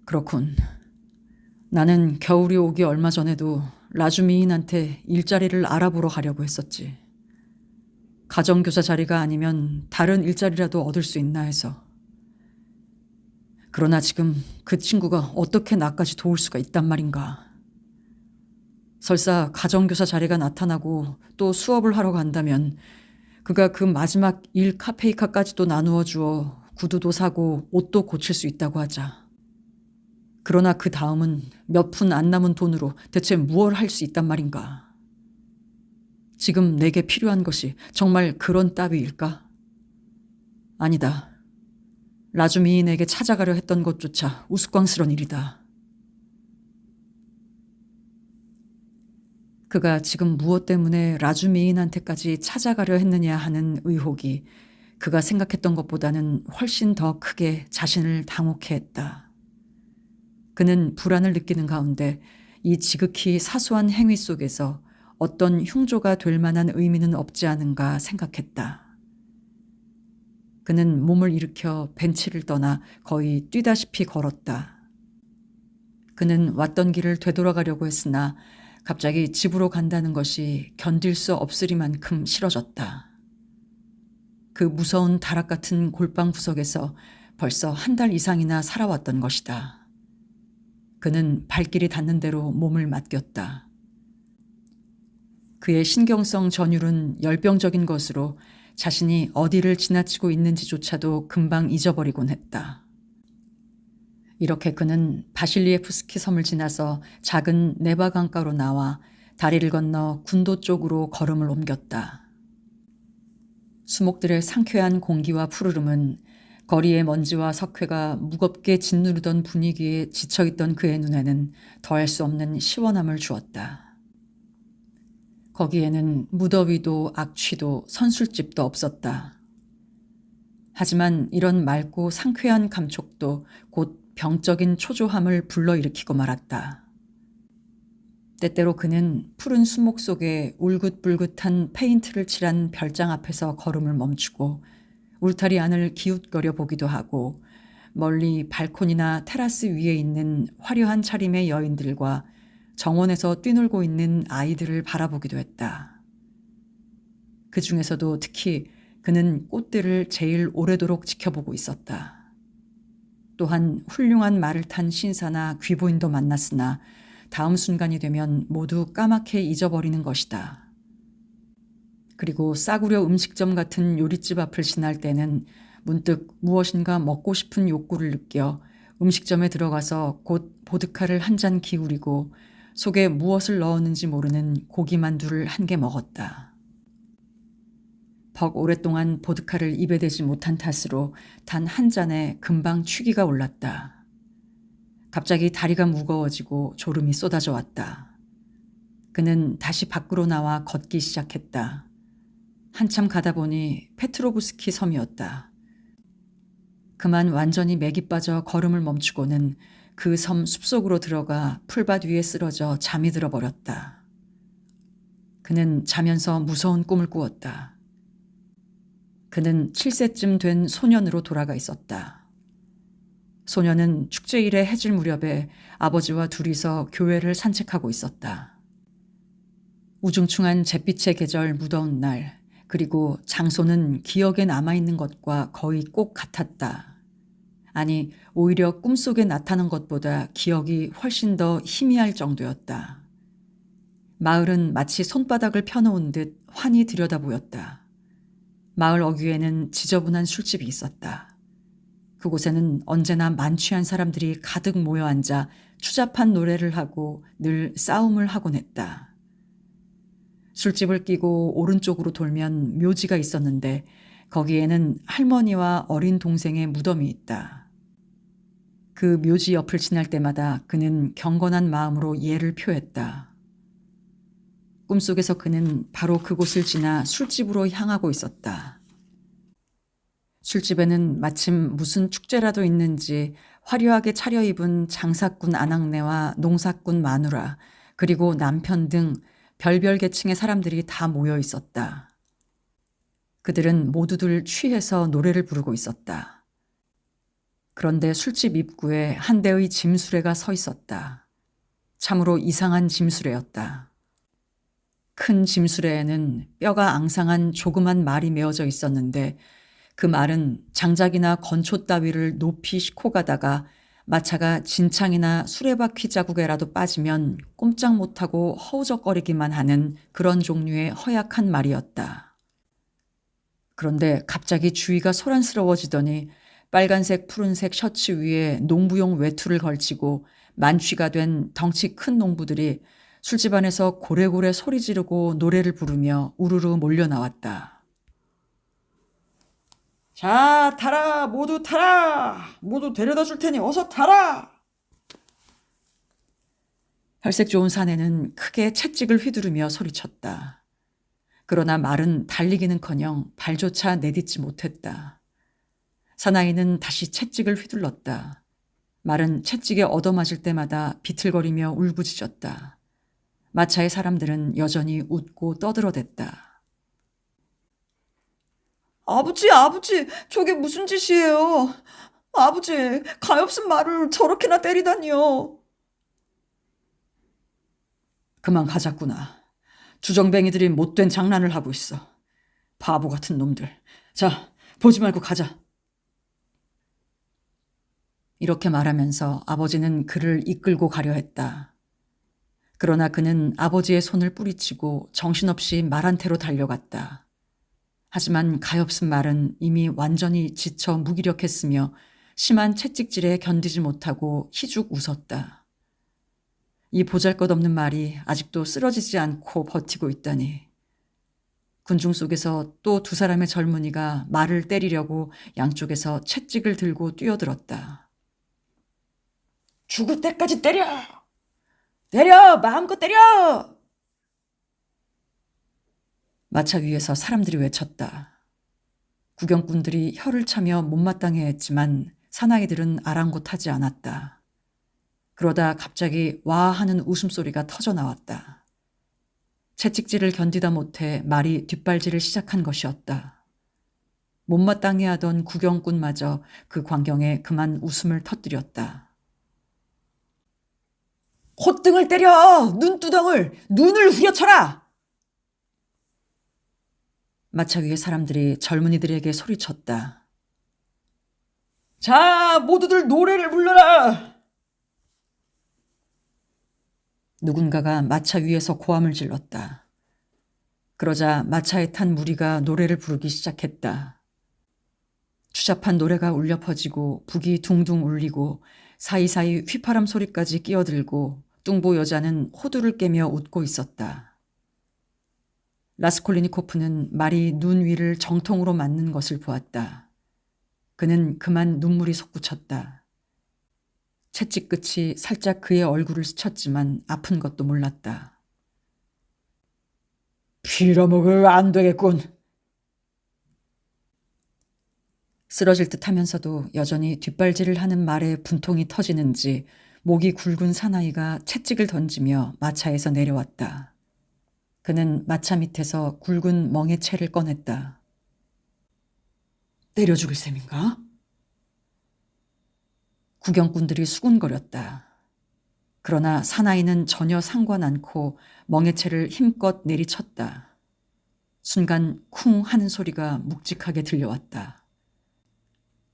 그렇군. 나는 겨울이 오기 얼마 전에도 라주미인한테 일자리를 알아보러 가려고 했었지. 가정교사 자리가 아니면 다른 일자리라도 얻을 수 있나 해서. 그러나 지금 그 친구가 어떻게 나까지 도울 수가 있단 말인가. 설사 가정교사 자리가 나타나고 또 수업을 하러 간다면 그가 그 마지막 일 카페이카까지도 나누어 주어 구두도 사고 옷도 고칠 수 있다고 하자. 그러나 그 다음은 몇 푼 안 남은 돈으로 대체 무얼 할 수 있단 말인가. 지금 내게 필요한 것이 정말 그런 따위일까? 아니다. 라주미인에게 찾아가려 했던 것조차 우스꽝스런 일이다. 그가 지금 무엇 때문에 라주미인한테까지 찾아가려 했느냐 하는 의혹이 그가 생각했던 것보다는 훨씬 더 크게 자신을 당혹해 했다. 그는 불안을 느끼는 가운데 이 지극히 사소한 행위 속에서 어떤 흉조가 될 만한 의미는 없지 않은가 생각했다. 그는 몸을 일으켜 벤치를 떠나 거의 뛰다시피 걸었다. 그는 왔던 길을 되돌아가려고 했으나 갑자기 집으로 간다는 것이 견딜 수 없으리만큼 싫어졌다. 그 무서운 다락 같은 골방 구석에서 벌써 한 달 이상이나 살아왔던 것이다. 그는 발길이 닿는 대로 몸을 맡겼다. 그의 신경성 전율은 열병적인 것으로 자신이 어디를 지나치고 있는지조차도 금방 잊어버리곤 했다. 이렇게 그는 바실리에프스키 섬을 지나서 작은 네바 강가로 나와 다리를 건너 군도 쪽으로 걸음을 옮겼다. 수목들의 상쾌한 공기와 푸르름은 거리의 먼지와 석회가 무겁게 짓누르던 분위기에 지쳐있던 그의 눈에는 더할 수 없는 시원함을 주었다. 거기에는 무더위도 악취도 선술집도 없었다. 하지만 이런 맑고 상쾌한 감촉도 곧 병적인 초조함을 불러일으키고 말았다. 때때로 그는 푸른 수목 속에 울긋불긋한 페인트를 칠한 별장 앞에서 걸음을 멈추고 울타리 안을 기웃거려 보기도 하고 멀리 발코니나 테라스 위에 있는 화려한 차림의 여인들과 정원에서 뛰놀고 있는 아이들을 바라보기도 했다. 그 중에서도 특히 그는 꽃들을 제일 오래도록 지켜보고 있었다. 또한 훌륭한 말을 탄 신사나 귀부인도 만났으나 다음 순간이 되면 모두 까맣게 잊어버리는 것이다. 그리고 싸구려 음식점 같은 요리집 앞을 지날 때는 문득 무엇인가 먹고 싶은 욕구를 느껴 음식점에 들어가서 곧 보드카를 한 잔 기울이고 속에 무엇을 넣었는지 모르는 고기만두를 한 개 먹었다. 벅 오랫동안 보드카를 입에 대지 못한 탓으로 단 한 잔에 금방 취기가 올랐다. 갑자기 다리가 무거워지고 졸음이 쏟아져 왔다. 그는 다시 밖으로 나와 걷기 시작했다. 한참 가다 보니 페트로브스키 섬이었다. 그만 완전히 맥이 빠져 걸음을 멈추고는 그 섬 숲속으로 들어가 풀밭 위에 쓰러져 잠이 들어버렸다. 그는 자면서 무서운 꿈을 꾸었다. 그는 7세쯤 된 소년으로 돌아가 있었다. 소년은 축제일에 해질 무렵에 아버지와 둘이서 교회를 산책하고 있었다. 우중충한 잿빛의 계절 무더운 날, 그리고 장소는 기억에 남아있는 것과 거의 꼭 같았다. 아니, 오히려 꿈속에 나타난 것보다 기억이 훨씬 더 희미할 정도였다. 마을은 마치 손바닥을 펴놓은 듯 환히 들여다 보였다. 마을 어귀에는 지저분한 술집이 있었다. 그곳에는 언제나 만취한 사람들이 가득 모여 앉아 추잡한 노래를 하고 늘 싸움을 하곤 했다. 술집을 끼고 오른쪽으로 돌면 묘지가 있었는데 거기에는 할머니와 어린 동생의 무덤이 있다. 그 묘지 옆을 지날 때마다 그는 경건한 마음으로 예를 표했다. 꿈속에서 그는 바로 그곳을 지나 술집으로 향하고 있었다. 술집에는 마침 무슨 축제라도 있는지 화려하게 차려입은 장사꾼 아낙네와 농사꾼 마누라, 그리고 남편 등 별별 계층의 사람들이 다 모여 있었다. 그들은 모두들 취해서 노래를 부르고 있었다. 그런데 술집 입구에 한 대의 짐수레가 서 있었다. 참으로 이상한 짐수레였다. 큰 짐수레에는 뼈가 앙상한 조그만 말이 메어져 있었는데 그 말은 장작이나 건초 따위를 높이 싣고 가다가 마차가 진창이나 수레바퀴 자국에라도 빠지면 꼼짝 못하고 허우적거리기만 하는 그런 종류의 허약한 말이었다. 그런데 갑자기 주위가 소란스러워지더니 빨간색 푸른색 셔츠 위에 농부용 외투를 걸치고 만취가 된 덩치 큰 농부들이 술집 안에서 고래고래 소리 지르고 노래를 부르며 우르르 몰려 나왔다. 자, 타라! 모두 타라! 모두 데려다 줄 테니 어서 타라! 혈색 좋은 사내는 크게 채찍을 휘두르며 소리쳤다. 그러나 말은 달리기는커녕 발조차 내딛지 못했다. 사나이는 다시 채찍을 휘둘렀다. 말은 채찍에 얻어맞을 때마다 비틀거리며 울부짖었다. 마차의 사람들은 여전히 웃고 떠들어댔다. 아버지, 저게 무슨 짓이에요? 아버지, 가엾은 말을 저렇게나 때리다니요. 그만 가자꾸나. 주정뱅이들이 못된 장난을 하고 있어. 바보 같은 놈들. 자, 보지 말고 가자. 이렇게 말하면서 아버지는 그를 이끌고 가려 했다. 그러나 그는 아버지의 손을 뿌리치고 정신없이 말 한 태로 달려갔다. 하지만 가엾은 말은 이미 완전히 지쳐 무기력했으며 심한 채찍질에 견디지 못하고 희죽 웃었다. 이 보잘것없는 말이 아직도 쓰러지지 않고 버티고 있다니. 군중 속에서 또 두 사람의 젊은이가 말을 때리려고 양쪽에서 채찍을 들고 뛰어들었다. 죽을 때까지 때려! 때려! 마음껏 때려! 마차 위에서 사람들이 외쳤다. 구경꾼들이 혀를 차며 못마땅해 했지만 사나이들은 아랑곳하지 않았다. 그러다 갑자기 와 하는 웃음소리가 터져 나왔다. 채찍질을 견디다 못해 말이 뒷발질을 시작한 것이었다. 못마땅해 하던 구경꾼마저 그 광경에 그만 웃음을 터뜨렸다. 콧등을 때려! 눈두덩을! 눈을 후려쳐라! 마차 위의 사람들이 젊은이들에게 소리쳤다. 자, 모두들 노래를 불러라! 누군가가 마차 위에서 고함을 질렀다. 그러자 마차에 탄 무리가 노래를 부르기 시작했다. 추잡한 노래가 울려 퍼지고 북이 둥둥 울리고 사이사이 휘파람 소리까지 끼어들고 뚱보 여자는 호두를 깨며 웃고 있었다. 라스콜리니코프는 말이 눈 위를 정통으로 맞는 것을 보았다. 그는 그만 눈물이 솟구쳤다. 채찍 끝이 살짝 그의 얼굴을 스쳤지만 아픈 것도 몰랐다. 빌어먹을 안 되겠군. 쓰러질 듯 하면서도 여전히 뒷발질을 하는 말에 분통이 터지는지 목이 굵은 사나이가 채찍을 던지며 마차에서 내려왔다. 그는 마차 밑에서 굵은 멍에채를 꺼냈다. 때려 죽을 셈인가? 구경꾼들이 수군거렸다. 그러나 사나이는 전혀 상관 않고 멍에채를 힘껏 내리쳤다. 순간 쿵 하는 소리가 묵직하게 들려왔다.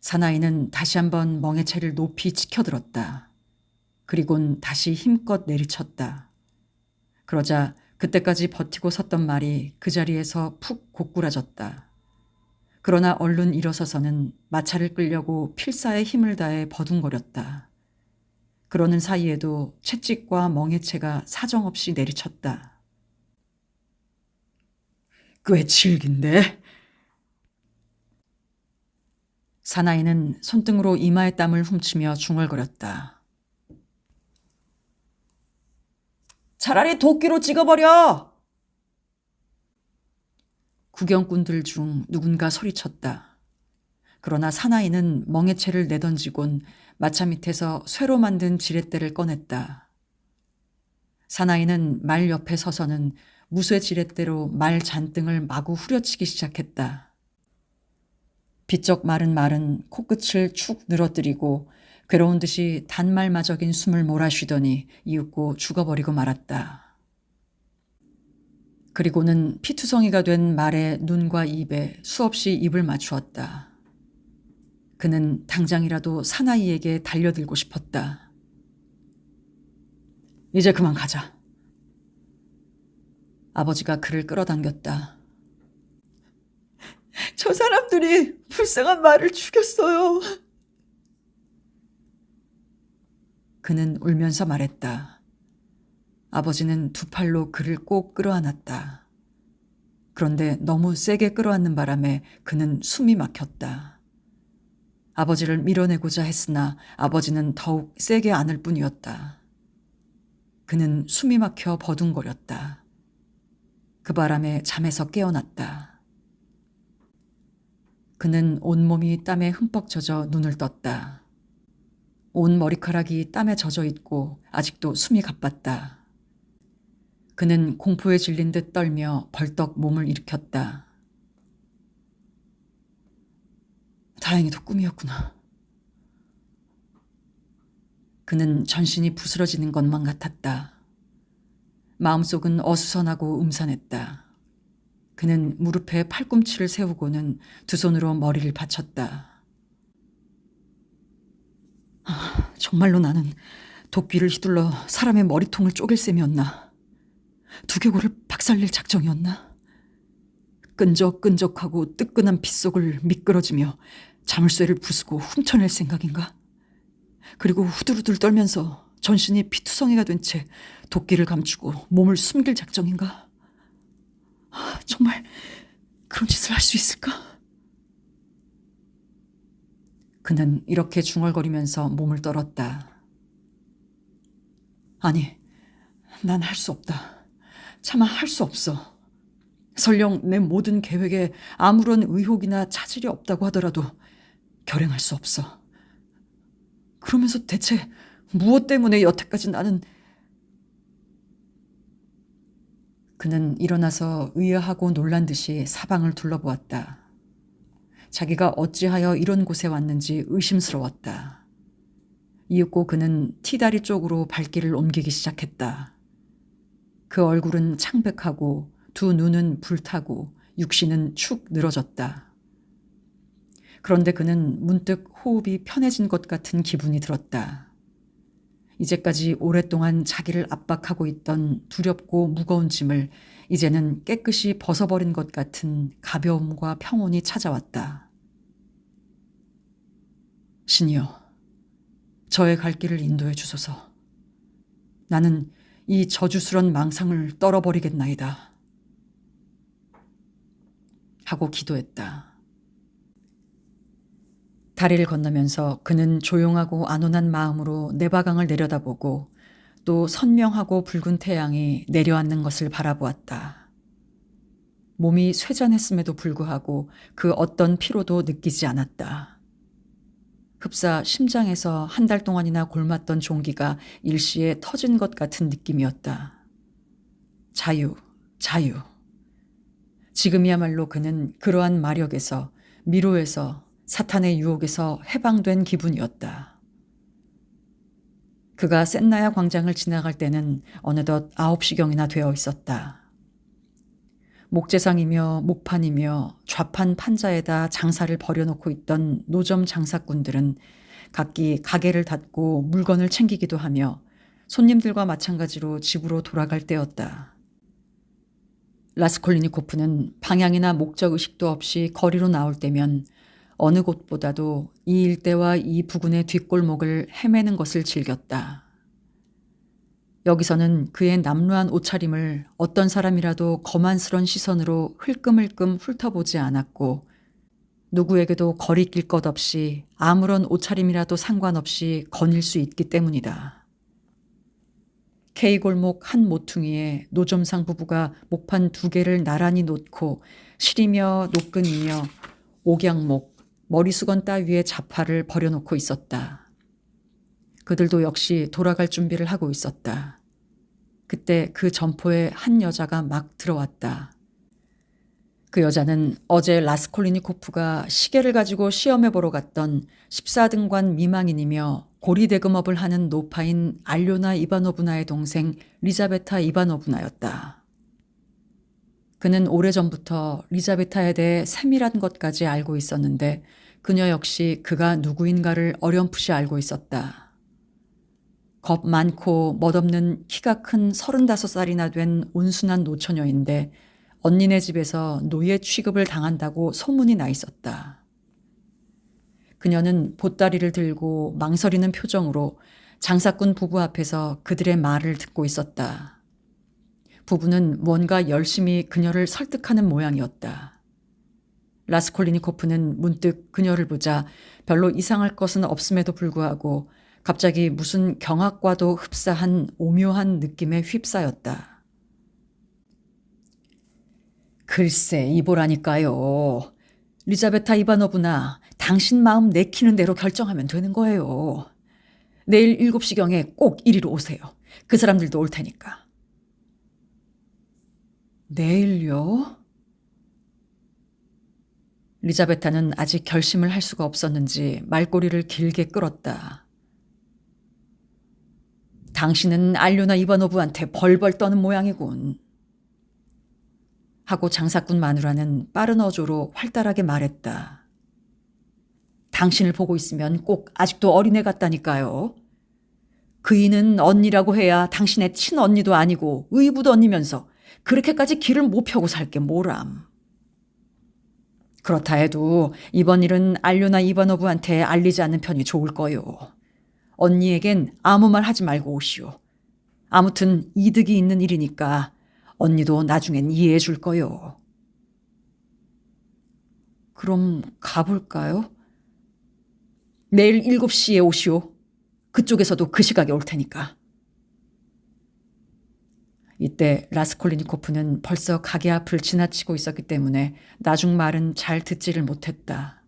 사나이는 다시 한번 멍에채를 높이 치켜들었다. 그리곤 다시 힘껏 내리쳤다. 그러자 그때까지 버티고 섰던 말이 그 자리에서 푹 고꾸라졌다. 그러나 얼른 일어서서는 마차를 끌려고 필사의 힘을 다해 버둥거렸다. 그러는 사이에도 채찍과 멍에채가 사정없이 내리쳤다. 꽤 질긴데? 사나이는 손등으로 이마의 땀을 훔치며 중얼거렸다. 차라리 도끼로 찍어버려! 구경꾼들 중 누군가 소리쳤다. 그러나 사나이는 멍에채를 내던지곤 마차 밑에서 쇠로 만든 지렛대를 꺼냈다. 사나이는 말 옆에 서서는 무쇠 지렛대로 말 잔등을 마구 후려치기 시작했다. 비쩍 마른 말은 코끝을 축 늘어뜨리고 괴로운 듯이 단말마적인 숨을 몰아쉬더니 이윽고 죽어버리고 말았다. 그리고는 피투성이가 된 말의 눈과 입에 수없이 입을 맞추었다. 그는 당장이라도 사나이에게 달려들고 싶었다. 이제 그만 가자. 아버지가 그를 끌어당겼다. 저 사람들이 불쌍한 말을 죽였어요. 그는 울면서 말했다. 아버지는 두 팔로 그를 꼭 끌어안았다. 그런데 너무 세게 끌어안는 바람에 그는 숨이 막혔다. 아버지를 밀어내고자 했으나 아버지는 더욱 세게 안을 뿐이었다. 그는 숨이 막혀 버둥거렸다. 그 바람에 잠에서 깨어났다. 그는 온몸이 땀에 흠뻑 젖어 눈을 떴다. 온 머리카락이 땀에 젖어 있고 아직도 숨이 가빴다. 그는 공포에 질린 듯 떨며 벌떡 몸을 일으켰다. 다행히도 꿈이었구나. 그는 전신이 부스러지는 것만 같았다. 마음속은 어수선하고 음산했다. 그는 무릎에 팔꿈치를 세우고는 두 손으로 머리를 받쳤다. 정말로 나는 도끼를 휘둘러 사람의 머리통을 쪼갤 셈이었나? 두개골을 박살낼 작정이었나? 끈적끈적하고 뜨끈한 빗속을 미끄러지며 자물쇠를 부수고 훔쳐낼 생각인가? 그리고 후들후들 떨면서 전신이 피투성이가 된 채 도끼를 감추고 몸을 숨길 작정인가? 정말 그런 짓을 할 수 있을까? 그는 이렇게 중얼거리면서 몸을 떨었다. 아니, 난 할 수 없다. 차마 할 수 없어. 설령 내 모든 계획에 아무런 의혹이나 차질이 없다고 하더라도 결행할 수 없어. 그러면서 대체 무엇 때문에 여태까지 나는... 그는 일어나서 의아하고 놀란 듯이 사방을 둘러보았다. 자기가 어찌하여 이런 곳에 왔는지 의심스러웠다. 이윽고 그는 티다리 쪽으로 발길을 옮기기 시작했다. 그 얼굴은 창백하고 두 눈은 불타고 육신은 축 늘어졌다. 그런데 그는 문득 호흡이 편해진 것 같은 기분이 들었다. 이제까지 오랫동안 자기를 압박하고 있던 두렵고 무거운 짐을 이제는 깨끗이 벗어버린 것 같은 가벼움과 평온이 찾아왔다. 신이여, 저의 갈 길을 인도해 주소서. 나는 이 저주스런 망상을 떨어버리겠나이다. 하고 기도했다. 다리를 건너면서 그는 조용하고 안온한 마음으로 네바강을 내려다보고 또 선명하고 붉은 태양이 내려앉는 것을 바라보았다. 몸이 쇠잔했음에도 불구하고 그 어떤 피로도 느끼지 않았다. 흡사 심장에서 한 달 동안이나 골맞던 종기가 일시에 터진 것 같은 느낌이었다. 자유, 자유. 지금이야말로 그는 그러한 마력에서, 미로에서, 사탄의 유혹에서 해방된 기분이었다. 그가 센나야 광장을 지나갈 때는 어느덧 9시경이나 되어 있었다. 목재상이며 목판이며 좌판 판자에다 장사를 벌여놓고 있던 노점 장사꾼들은 각기 가게를 닫고 물건을 챙기기도 하며 손님들과 마찬가지로 집으로 돌아갈 때였다. 라스콜리니코프는 방향이나 목적의식도 없이 거리로 나올 때면 어느 곳보다도 이 일대와 이 부근의 뒷골목을 헤매는 것을 즐겼다. 여기서는 그의 남루한 옷차림을 어떤 사람이라도 거만스런 시선으로 흘끔흘끔 훑어보지 않았고 누구에게도 거리낄 것 없이 아무런 옷차림이라도 상관없이 거닐 수 있기 때문이다. K골목 한 모퉁이에 노점상 부부가 목판 2개를 나란히 놓고 시리며 노끈이며 옥양목, 머리수건 따위에 자파를 버려놓고 있었다. 그들도 역시 돌아갈 준비를 하고 그때 그 점포에 한 여자가 막 들어왔다. 그 여자는 어제 라스콜리니코프가 시계를 가지고 시험해 보러 갔던 14등관 미망인이며 고리대금업을 하는 노파인 알료나 이바노브나의 동생 리자베타 이바노브나였다. 그는 오래전부터 리자베타에 대해 세밀한 것까지 알고 있었는데 그녀 역시 그가 누구인가를 어렴풋이 알고 있었다. 겁 많고 멋없는 키가 큰 35살이나 된 온순한 노처녀인데 언니네 집에서 노예 취급을 당한다고 소문이 나 있었다. 그녀는 보따리를 들고 망설이는 표정으로 장사꾼 부부 앞에서 그들의 말을 듣고 있었다. 부부는 뭔가 열심히 그녀를 설득하는 모양이었다. 라스콜리니코프는 문득 그녀를 보자 별로 이상할 것은 없음에도 불구하고 갑자기 무슨 경악과도 흡사한 오묘한 느낌에 휩싸였다. 글쎄 이보라니까요. 리자베타 이바노브나 당신 마음 내키는 대로 결정하면 되는 거예요. 내일 7시경에 꼭 이리로 오세요. 그 사람들도 올 테니까. 내일요? 리자베타는 아직 결심을 할 수가 없었는지 말꼬리를 길게 끌었다. 당신은 알료나 이바노브한테 벌벌 떠는 모양이군. 하고 장사꾼 마누라는 빠른 어조로 활달하게 말했다. 당신을 보고 있으면 꼭 아직도 어린애 같다니까요. 그이는 언니라고 해야 당신의 친언니도 아니고 의붓 언니면서 그렇게까지 길을 못 펴고 살 게 뭐람. 그렇다 해도 이번 일은 알료나 이바노브한테 알리지 않는 편이 좋을 거요. 언니에겐 아무 말 하지 말고 오시오. 아무튼 이득이 있는 일이니까 언니도 나중엔 이해해 줄 거요. 그럼 가볼까요? 내일 7시에 오시오. 그쪽에서도 그 시각에 올 테니까. 이때 라스콜리니코프는 벌써 가게 앞을 지나치고 있었기 때문에 나중 말은 잘 듣지를 못했다.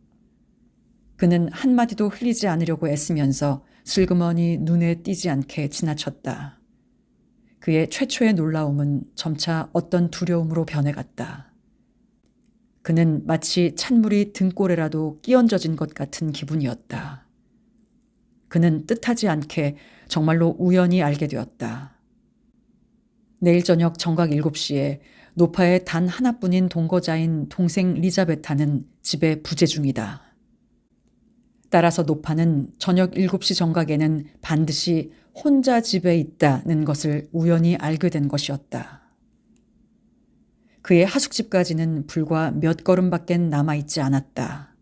그는 한마디도 흘리지 않으려고 애쓰면서 슬그머니 눈에 띄지 않게 지나쳤다. 그의 최초의 놀라움은 점차 어떤 두려움으로 변해갔다. 그는 마치 찬물이 등골에라도 끼얹어진 것 같은 기분이었다. 그는 뜻하지 않게 정말로 우연히 알게 되었다. 내일 저녁 정각 7시에 노파의 단 하나뿐인 동거자인 동생 리자베타는 집에 부재 중이다. 따라서 노파는 저녁 7시 정각에는 반드시 혼자 집에 있다는 것을 우연히 알게 된 것이었다. 그의 하숙집까지는 불과 몇 걸음밖에 남아있지 않았다.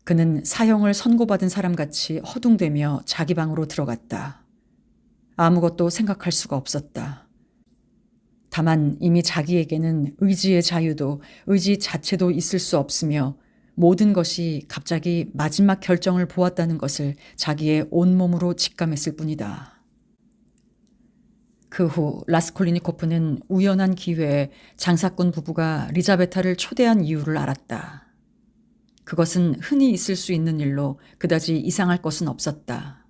그는 사형을 선고받은 사람같이 허둥대며 자기 방으로 들어갔다. 아무것도 생각할 수가 없었다. 다만 이미 자기에게는 의지의 자유도 의지 자체도 있을 수 없으며 모든 것이 갑자기 마지막 결정을 보았다는 것을 자기의 온몸으로 직감했을 뿐이다. 그 후 라스콜리니코프는 우연한 기회에 장사꾼 부부가 리자베타를 초대한 이유를 알았다. 그것은 흔히 있을 수 있는 일로 그다지 이상할 것은 없었다.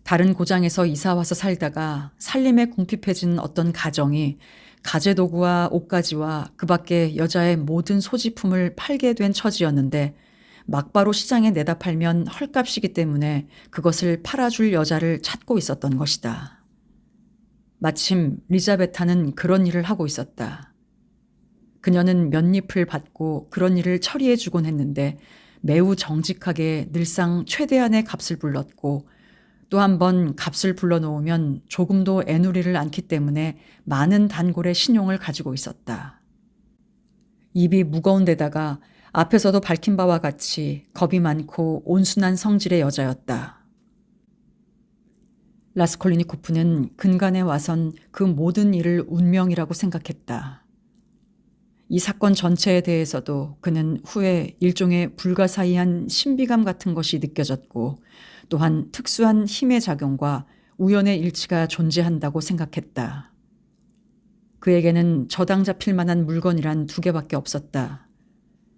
다른 고장에서 이사와서 살다가 살림에 궁핍해진 어떤 가정이 가재도구와 옷가지와 그 밖에 여자의 모든 소지품을 팔게 된 처지였는데 막바로 시장에 내다 팔면 헐값이기 때문에 그것을 팔아줄 여자를 찾고 있었던 것이다. 마침 리자베타는 그런 일을 하고 있었다. 그녀는 몇잎을 받고 그런 일을 처리해 주곤 했는데 매우 정직하게 늘상 최대한의 값을 불렀고 또 한 번 값을 불러놓으면 조금도 애누리를 않기 때문에 많은 단골의 신용을 가지고 있었다. 입이 무거운 데다가 앞에서도 밝힌 바와 같이 겁이 많고 온순한 성질의 여자였다. 라스콜리니코프는 근간에 와선 그 모든 일을 운명이라고 생각했다. 이 사건 전체에 대해서도 그는 후에 일종의 불가사의한 신비감 같은 것이 느껴졌고 또한 특수한 힘의 작용과 우연의 일치가 존재한다고 생각했다. 그에게는 저당 잡힐 만한 물건이란 2개밖에 없었다.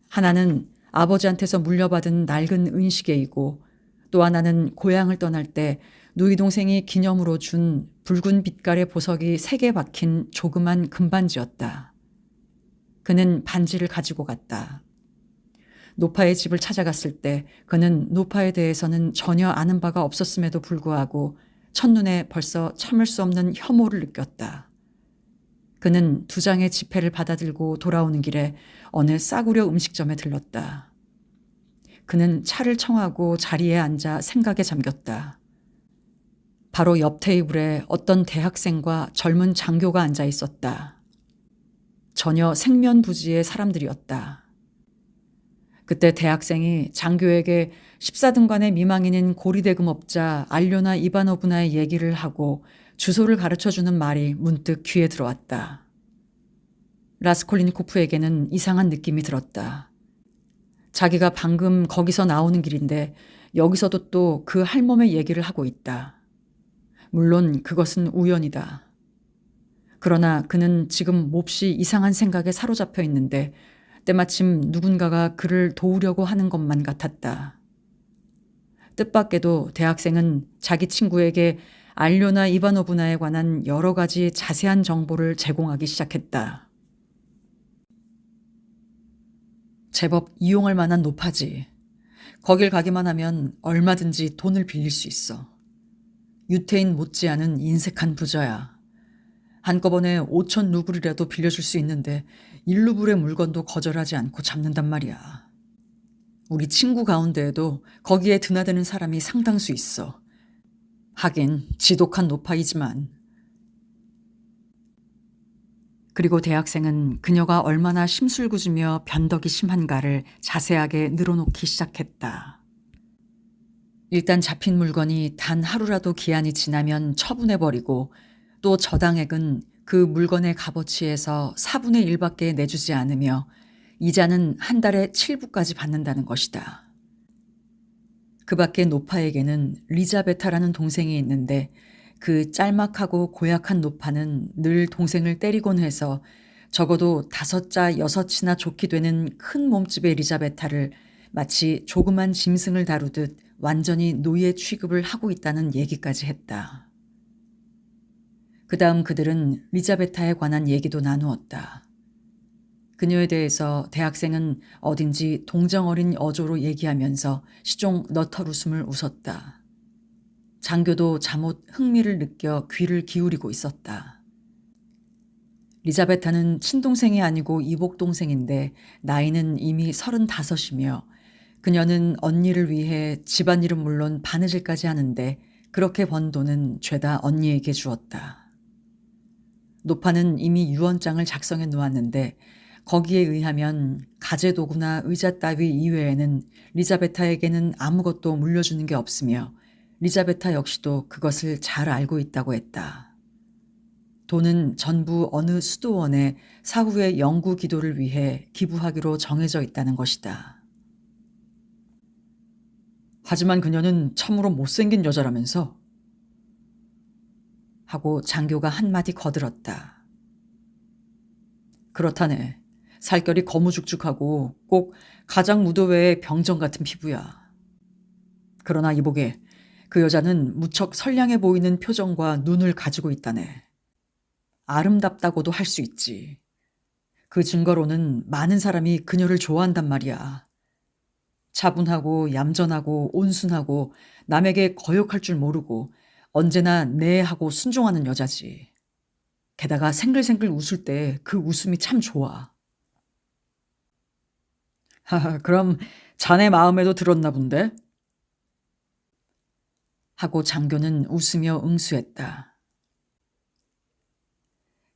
하나는 아버지한테서 물려받은 낡은 은시계이고 또 하나는 고향을 떠날 때 누이 동생이 기념으로 준 붉은 빛깔의 보석이 3개 박힌 조그만 금반지였다. 그는 반지를 가지고 갔다. 노파의 집을 찾아갔을 때 그는 노파에 대해서는 전혀 아는 바가 없었음에도 불구하고 첫눈에 벌써 참을 수 없는 혐오를 느꼈다. 그는 2장의 지폐를 받아들고 돌아오는 길에 어느 싸구려 음식점에 들렀다. 그는 차를 청하고 자리에 앉아 생각에 잠겼다. 바로 옆 테이블에 어떤 대학생과 젊은 장교가 앉아 있었다. 전혀 생면부지의 사람들이었다. 그때 대학생이 장교에게 14등간의 미망인인 고리대금업자 알료나 이바노브나의 얘기를 하고 주소를 가르쳐주는 말이 문득 귀에 들어왔다. 라스콜리니코프에게는 이상한 느낌이 들었다. 자기가 방금 거기서 나오는 길인데 여기서도 또 그 할멈의 얘기를 하고 있다. 물론 그것은 우연이다. 그러나 그는 지금 몹시 이상한 생각에 사로잡혀 있는데 때마침 누군가가 그를 도우려고 하는 것만 같았다. 뜻밖에도 대학생은 자기 친구에게 알료나 이바노브나에 관한 여러 가지 자세한 정보를 제공하기 시작했다. 제법 이용할 만한 노파지. 거길 가기만 하면 얼마든지 돈을 빌릴 수 있어. 유태인 못지않은 인색한 부자야. 한꺼번에 5천 루블이라도 빌려줄 수 있는데 1루블의 물건도 거절하지 않고 잡는단 말이야. 우리 친구 가운데에도 거기에 드나드는 사람이 상당수 있어. 하긴 지독한 노파이지만. 그리고 대학생은 그녀가 얼마나 심술궂으며 변덕이 심한가를 자세하게 늘어놓기 시작했다. 일단 잡힌 물건이 단 하루라도 기한이 지나면 처분해버리고 또 저당액은 그 물건의 값어치에서 4분의 1밖에 내주지 않으며 이자는 한 달에 7부까지 받는다는 것이다. 그 밖에 노파에게는 리자베타라는 동생이 있는데 그 짤막하고 고약한 노파는 늘 동생을 때리곤 해서 적어도 5자 6이나 좋게 되는 큰 몸집의 리자베타를 마치 조그만 짐승을 다루듯 완전히 노예 취급을 하고 있다는 얘기까지 했다. 그 다음 그들은 리자베타에 관한 얘기도 나누었다. 그녀에 대해서 대학생은 어딘지 동정어린 어조로 얘기하면서 시종 너털 웃음을 웃었다. 장교도 잠옷 흥미를 느껴 귀를 기울이고 있었다. 리자베타는 친동생이 아니고 이복동생인데 나이는 이미 35이며 그녀는 언니를 위해 집안일은 물론 바느질까지 하는데 그렇게 번 돈은 죄다 언니에게 주었다. 노파는 이미 유언장을 작성해 놓았는데 거기에 의하면 가재도구나 의자 따위 이외에는 리자베타에게는 아무것도 물려주는 게 없으며 리자베타 역시도 그것을 잘 알고 있다고 했다. 돈은 전부 어느 수도원에 사후의 영구 기도를 위해 기부하기로 정해져 있다는 것이다. 하지만 그녀는 참으로 못생긴 여자라면서? 하고 장교가 한마디 거들었다. 그렇다네. 살결이 거무죽죽하고 꼭 가장무도회의 병정 같은 피부야. 그러나 이보게 그 여자는 무척 선량해 보이는 표정과 눈을 가지고 있다네. 아름답다고도 할 수 있지. 그 증거로는 많은 사람이 그녀를 좋아한단 말이야. 차분하고 얌전하고 온순하고 남에게 거역할 줄 모르고 언제나 네 하고 순종하는 여자지. 게다가 생글생글 웃을 때 그 웃음이 참 좋아. 하하, 그럼 자네 마음에도 들었나 본데? 하고 장교는 웃으며 응수했다.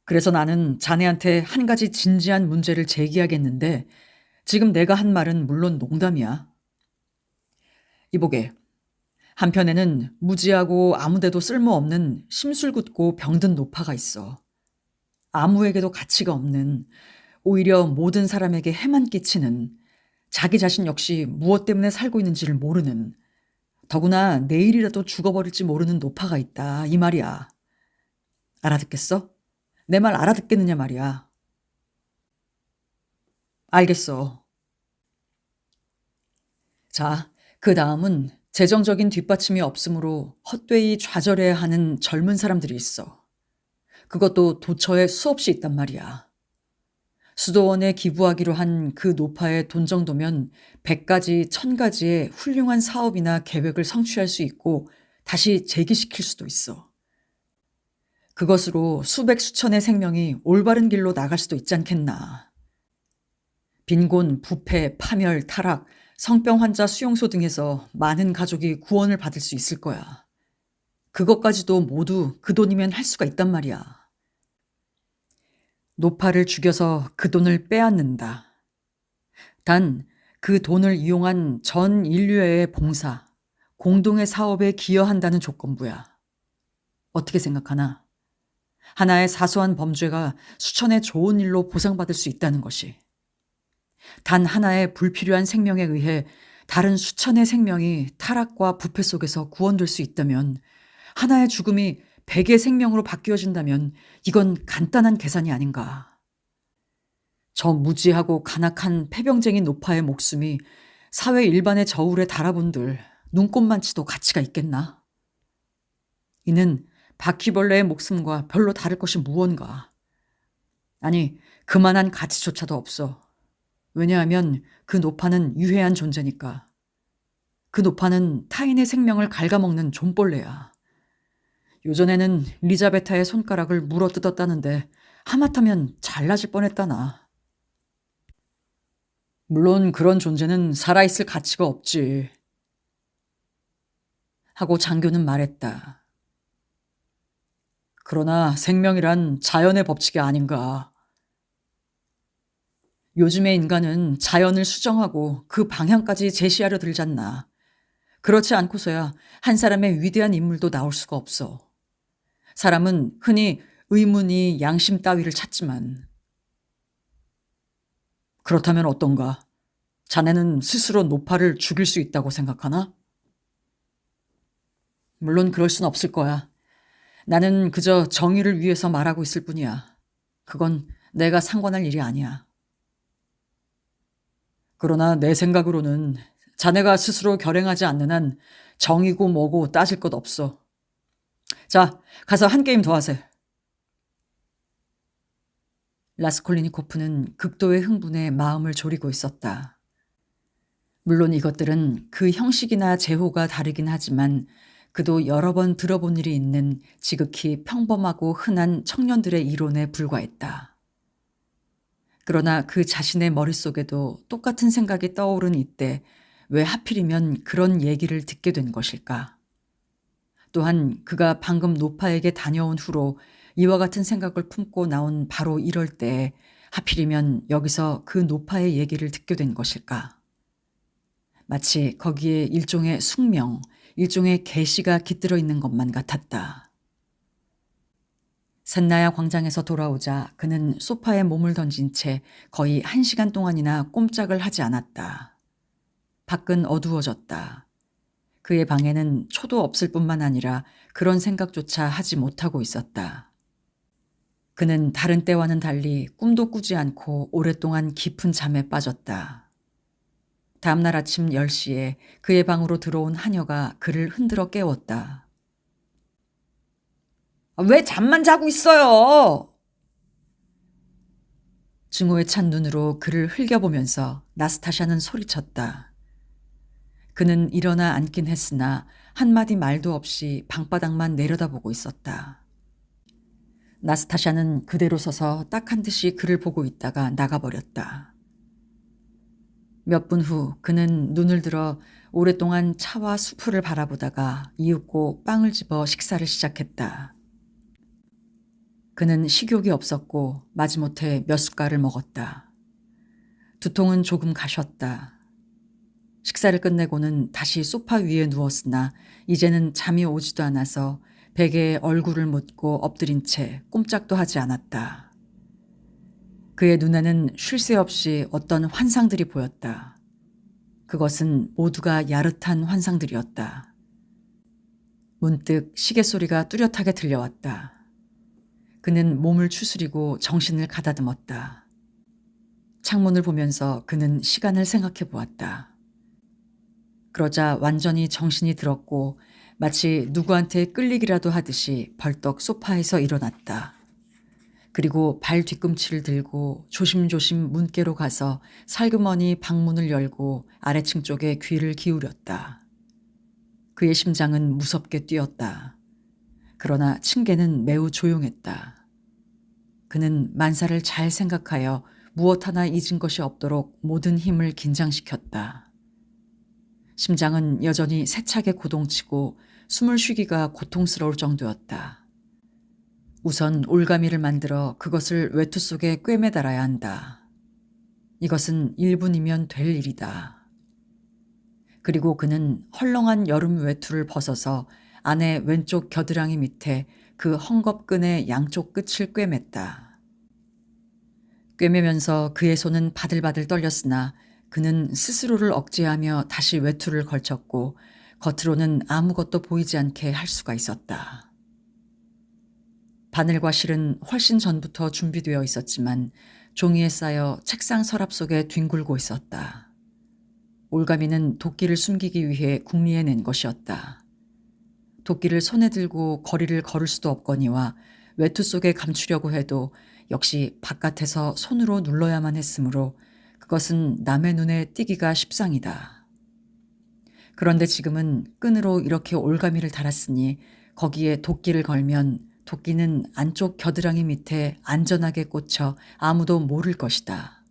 그래서 나는 자네한테 한 가지 진지한 문제를 제기하겠는데 지금 내가 한 말은 물론 농담이야. 이보게, 한편에는 무지하고 아무데도 쓸모없는 심술궂고 병든 노파가 있어. 아무에게도 가치가 없는, 오히려 모든 사람에게 해만 끼치는, 자기 자신 역시 무엇 때문에 살고 있는지를 모르는, 더구나 내일이라도 죽어버릴지 모르는 노파가 있다 이 말이야. 알아듣겠어? 내 말 알아듣겠느냐 말이야. 알겠어. 자, 그 다음은 재정적인 뒷받침이 없으므로 헛되이 좌절해야 하는 젊은 사람들이 있어. 그것도 도처에 수없이 있단 말이야. 수도원에 기부하기로 한 그 노파의 돈 정도면 100가지, 1000가지의 훌륭한 사업이나 계획을 성취할 수 있고 다시 재기시킬 수도 있어. 그것으로 수백 수천의 생명이 올바른 길로 나갈 수도 있지 않겠나. 빈곤, 부패, 파멸, 타락, 성병 환자 수용소 등에서 많은 가족이 구원을 받을 수 있을 거야. 그것까지도 모두 그 돈이면 할 수가 있단 말이야. 노파를 죽여서 그 돈을 빼앗는다. 단 그 돈을 이용한 전 인류의 봉사, 공동의 사업에 기여한다는 조건부야. 어떻게 생각하나? 하나의 사소한 범죄가 수천의 좋은 일로 보상받을 수 있다는 것이. 단 하나의 불필요한 생명에 의해 다른 수천의 생명이 타락과 부패 속에서 구원될 수 있다면, 하나의 죽음이 100의 생명으로 바뀌어진다면 이건 간단한 계산이 아닌가. 저 무지하고 간악한 폐병쟁이 노파의 목숨이 사회 일반의 저울에 달아본들 눈꼽만치도 가치가 있겠나? 이는 바퀴벌레의 목숨과 별로 다를 것이 무언가. 아니, 그만한 가치조차도 없어. 왜냐하면 그 노파는 유해한 존재니까. 그 노파는 타인의 생명을 갉아먹는 존벌레야. 요전에는 리자베타의 손가락을 물어뜯었다는데 하마터면 잘라질 뻔했다나. 물론 그런 존재는 살아있을 가치가 없지. 하고 장교는 말했다. 그러나 생명이란 자연의 법칙이 아닌가. 요즘의 인간은 자연을 수정하고 그 방향까지 제시하려 들잖나. 그렇지 않고서야 한 사람의 위대한 인물도 나올 수가 없어. 사람은 흔히 의문이 양심 따위를 찾지만. 그렇다면 어떤가? 자네는 스스로 노파를 죽일 수 있다고 생각하나? 물론 그럴 순 없을 거야. 나는 그저 정의를 위해서 말하고 있을 뿐이야. 그건 내가 상관할 일이 아니야. 그러나 내 생각으로는 자네가 스스로 결행하지 않는 한 정의고 뭐고 따질 것 없어. 자, 가서 한 게임 더 하세. 라스콜리니코프는 극도의 흥분에 마음을 졸이고 있었다. 물론 이것들은 그 형식이나 제호가 다르긴 하지만 그도 여러 번 들어본 일이 있는 지극히 평범하고 흔한 청년들의 이론에 불과했다. 그러나 그 자신의 머릿속에도 똑같은 생각이 떠오른 이때 왜 하필이면 그런 얘기를 듣게 된 것일까? 또한 그가 방금 노파에게 다녀온 후로 이와 같은 생각을 품고 나온 바로 이럴 때 하필이면 여기서 그 노파의 얘기를 듣게 된 것일까? 마치 거기에 일종의 숙명, 일종의 계시가 깃들어 있는 것만 같았다. 샌나야 광장에서 돌아오자 그는 소파에 몸을 던진 채 거의 1시간 동안이나 꼼짝을 하지 않았다. 밖은 어두워졌다. 그의 방에는 초도 없을 뿐만 아니라 그런 생각조차 하지 못하고 있었다. 그는 다른 때와는 달리 꿈도 꾸지 않고 오랫동안 깊은 잠에 빠졌다. 다음날 아침 10시에 그의 방으로 들어온 하녀가 그를 흔들어 깨웠다. 왜 잠만 자고 있어요? 증오에 찬 눈으로 그를 흘겨보면서 나스타샤는 소리쳤다. 그는 일어나 앉긴 했으나 한마디 말도 없이 방바닥만 내려다보고 있었다. 나스타샤는 그대로 서서 딱한 듯이 그를 보고 있다가 나가버렸다. 몇 분 후 그는 눈을 들어 오랫동안 차와 수풀을 바라보다가 이윽고 빵을 집어 식사를 시작했다. 그는 식욕이 없었고 마지못해 몇 숟갈을 먹었다. 두통은 조금 가셨다. 식사를 끝내고는 다시 소파 위에 누웠으나 이제는 잠이 오지도 않아서 베개에 얼굴을 묻고 엎드린 채 꼼짝도 하지 않았다. 그의 눈에는 쉴 새 없이 어떤 환상들이 보였다. 그것은 모두가 야릇한 환상들이었다. 문득 시계 소리가 뚜렷하게 들려왔다. 그는 몸을 추스리고 정신을 가다듬었다. 창문을 보면서 그는 시간을 생각해 보았다. 그러자 완전히 정신이 들었고 마치 누구한테 끌리기라도 하듯이 벌떡 소파에서 일어났다. 그리고 발 뒤꿈치를 들고 조심조심 문께로 가서 살그머니 방문을 열고 아래층 쪽에 귀를 기울였다. 그의 심장은 무섭게 뛰었다. 그러나 층계는 매우 조용했다. 그는 만사를 잘 생각하여 무엇 하나 잊은 것이 없도록 모든 힘을 긴장시켰다. 심장은 여전히 세차게 고동치고 숨을 쉬기가 고통스러울 정도였다. 우선 올가미를 만들어 그것을 외투 속에 꿰매달아야 한다. 이것은 1분이면 될 일이다. 그리고 그는 헐렁한 여름 외투를 벗어서 안에 왼쪽 겨드랑이 밑에 그 헝겊끈의 양쪽 끝을 꿰맸다. 꿰매면서 그의 손은 바들바들 떨렸으나 그는 스스로를 억제하며 다시 외투를 걸쳤고 겉으로는 아무것도 보이지 않게 할 수가 있었다. 바늘과 실은 훨씬 전부터 준비되어 있었지만 종이에 쌓여 책상 서랍 속에 뒹굴고 있었다. 올가미는 도끼를 숨기기 위해 궁리해낸 것이었다. 도끼를 손에 들고 거리를 걸을 수도 없거니와 외투 속에 감추려고 해도 역시 바깥에서 손으로 눌러야만 했으므로 그것은 남의 눈에 띄기가 십상이다. 그런데 지금은 끈으로 이렇게 올가미를 달았으니 거기에 도끼를 걸면 도끼는 안쪽 겨드랑이 밑에 안전하게 꽂혀 아무도 모를 것이다.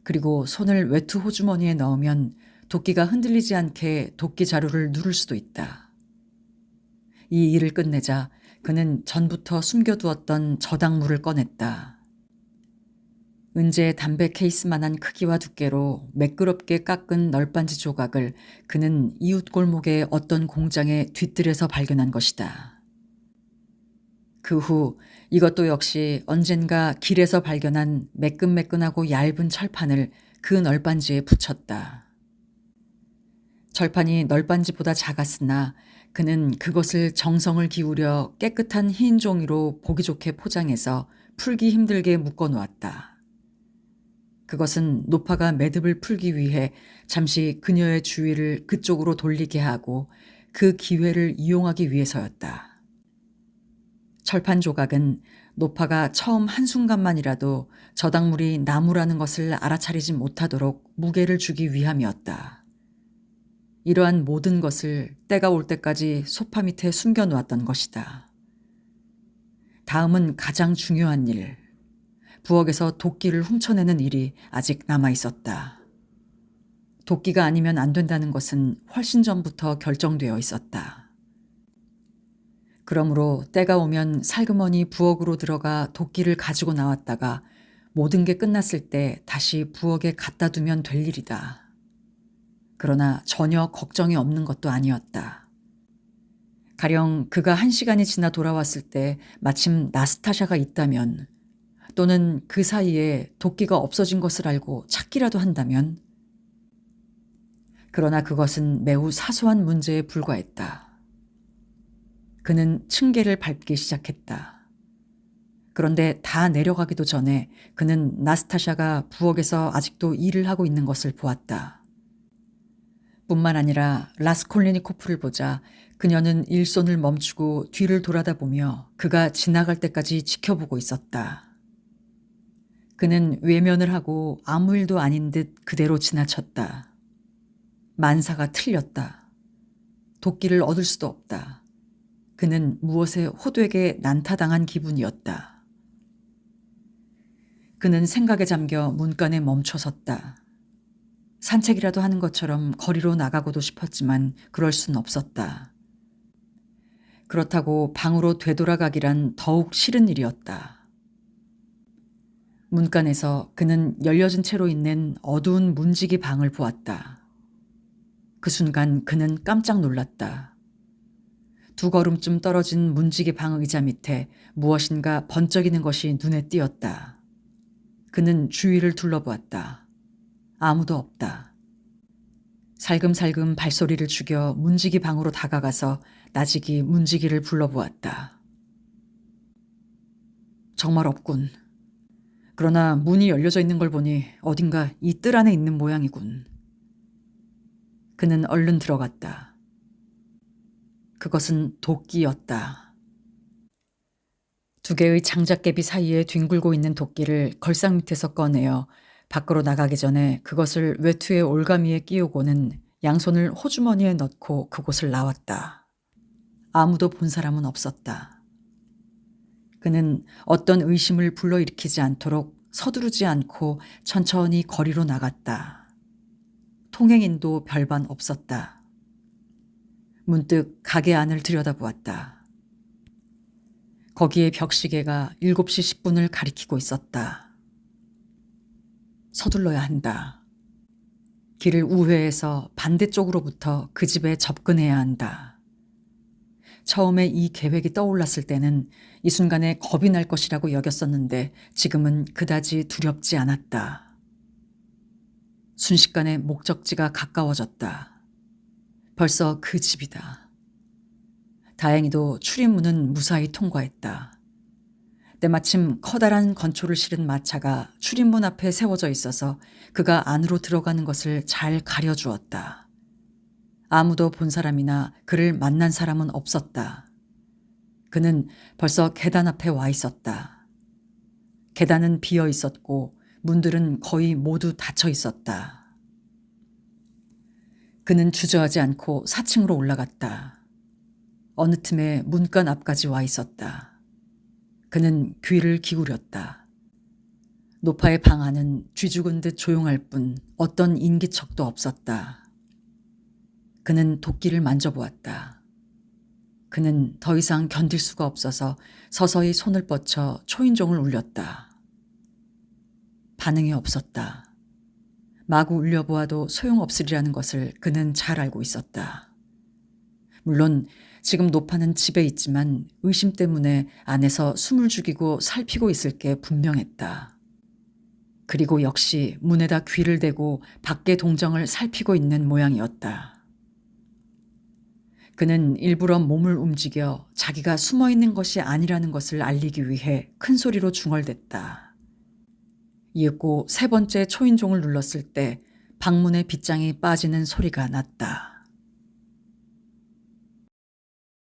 그리고 손을 외투 호주머니에 넣으면 도끼가 흔들리지 않게 도끼 자루를 누를 수도 있다. 이 일을 끝내자 그는 전부터 숨겨두었던 저당물을 꺼냈다. 은재 담배 케이스만한 크기와 두께로 매끄럽게 깎은 널빤지 조각을 그는 이웃 골목의 어떤 공장의 뒤뜰에서 발견한 것이다. 그 후 이것도 역시 언젠가 길에서 발견한 매끈매끈하고 얇은 철판을 그 널빤지에 붙였다. 철판이 널빤지보다 작았으나 그는 그것을 정성을 기울여 깨끗한 흰 종이로 보기 좋게 포장해서 풀기 힘들게 묶어 놓았다. 그것은 노파가 매듭을 풀기 위해 잠시 그녀의 주위를 그쪽으로 돌리게 하고 그 기회를 이용하기 위해서였다. 철판 조각은 노파가 처음 한순간만이라도 저당물이 나무라는 것을 알아차리지 못하도록 무게를 주기 위함이었다. 이러한 모든 것을 때가 올 때까지 소파 밑에 숨겨놓았던 것이다. 다음은 가장 중요한 일. 부엌에서 도끼를 훔쳐내는 일이 아직 남아 있었다. 도끼가 아니면 안 된다는 것은 훨씬 전부터 결정되어 있었다. 그러므로 때가 오면 살그머니 부엌으로 들어가 도끼를 가지고 나왔다가 모든 게 끝났을 때 다시 부엌에 갖다 두면 될 일이다. 그러나 전혀 걱정이 없는 것도 아니었다. 가령 그가 1시간이 지나 돌아왔을 때 마침 나스타샤가 있다면, 또는 그 사이에 도끼가 없어진 것을 알고 찾기라도 한다면, 그러나 그것은 매우 사소한 문제에 불과했다. 그는 층계를 밟기 시작했다. 그런데 다 내려가기도 전에 그는 나스타샤가 부엌에서 아직도 일을 하고 있는 것을 보았다. 뿐만 아니라 라스콜리니코프를 보자 그녀는 일손을 멈추고 뒤를 돌아다보며 그가 지나갈 때까지 지켜보고 있었다. 그는 외면을 하고 아무 일도 아닌 듯 그대로 지나쳤다. 만사가 틀렸다. 도끼를 얻을 수도 없다. 그는 무엇에 호되게 난타당한 기분이었다. 그는 생각에 잠겨 문간에 멈춰섰다. 산책이라도 하는 것처럼 거리로 나가고도 싶었지만 그럴 순 없었다. 그렇다고 방으로 되돌아가기란 더욱 싫은 일이었다. 문간에서 그는 열려진 채로 있는 어두운 문지기 방을 보았다. 그 순간 그는 깜짝 놀랐다. 2걸음쯤 떨어진 문지기 방 의자 밑에 무엇인가 번쩍이는 것이 눈에 띄었다. 그는 주위를 둘러보았다. 아무도 없다. 살금살금 발소리를 죽여 문지기 방으로 다가가서 나직이 문지기를 불러보았다. 정말 없군. 그러나 문이 열려져 있는 걸 보니 어딘가 이 뜰 안에 있는 모양이군. 그는 얼른 들어갔다. 그것은 도끼였다. 두 개의 장작개비 사이에 뒹굴고 있는 도끼를 걸상 밑에서 꺼내어 밖으로 나가기 전에 그것을 외투의 올가미에 끼우고는 양손을 호주머니에 넣고 그곳을 나왔다. 아무도 본 사람은 없었다. 그는 어떤 의심을 불러일으키지 않도록 서두르지 않고 천천히 거리로 나갔다. 통행인도 별반 없었다. 문득 가게 안을 들여다보았다. 거기에 벽시계가 7시 10분을 가리키고 있었다. 서둘러야 한다. 길을 우회해서 반대쪽으로부터 그 집에 접근해야 한다. 처음에 이 계획이 떠올랐을 때는 이 순간에 겁이 날 것이라고 여겼었는데 지금은 그다지 두렵지 않았다. 순식간에 목적지가 가까워졌다. 벌써 그 집이다. 다행히도 출입문은 무사히 통과했다. 때마침 커다란 건초를 실은 마차가 출입문 앞에 세워져 있어서 그가 안으로 들어가는 것을 잘 가려주었다. 아무도 본 사람이나 그를 만난 사람은 없었다. 그는 벌써 계단 앞에 와 있었다. 계단은 비어 있었고 문들은 거의 모두 닫혀 있었다. 그는 주저하지 않고 4층으로 올라갔다. 어느 틈에 문간 앞까지 와 있었다. 그는 귀를 기울였다. 노파의 방 안은 쥐죽은 듯 조용할 뿐 어떤 인기척도 없었다. 그는 도끼를 만져보았다. 그는 더 이상 견딜 수가 없어서 서서히 손을 뻗쳐 초인종을 울렸다. 반응이 없었다. 마구 울려보아도 소용없으리라는 것을 그는 잘 알고 있었다. 물론 지금 노파는 집에 있지만 의심 때문에 안에서 숨을 죽이고 살피고 있을 게 분명했다. 그리고 역시 문에다 귀를 대고 밖의 동정을 살피고 있는 모양이었다. 그는 일부러 몸을 움직여 자기가 숨어 있는 것이 아니라는 것을 알리기 위해 큰 소리로 중얼댔다. 이윽고 3번째 초인종을 눌렀을 때 방문의 빗장이 빠지는 소리가 났다.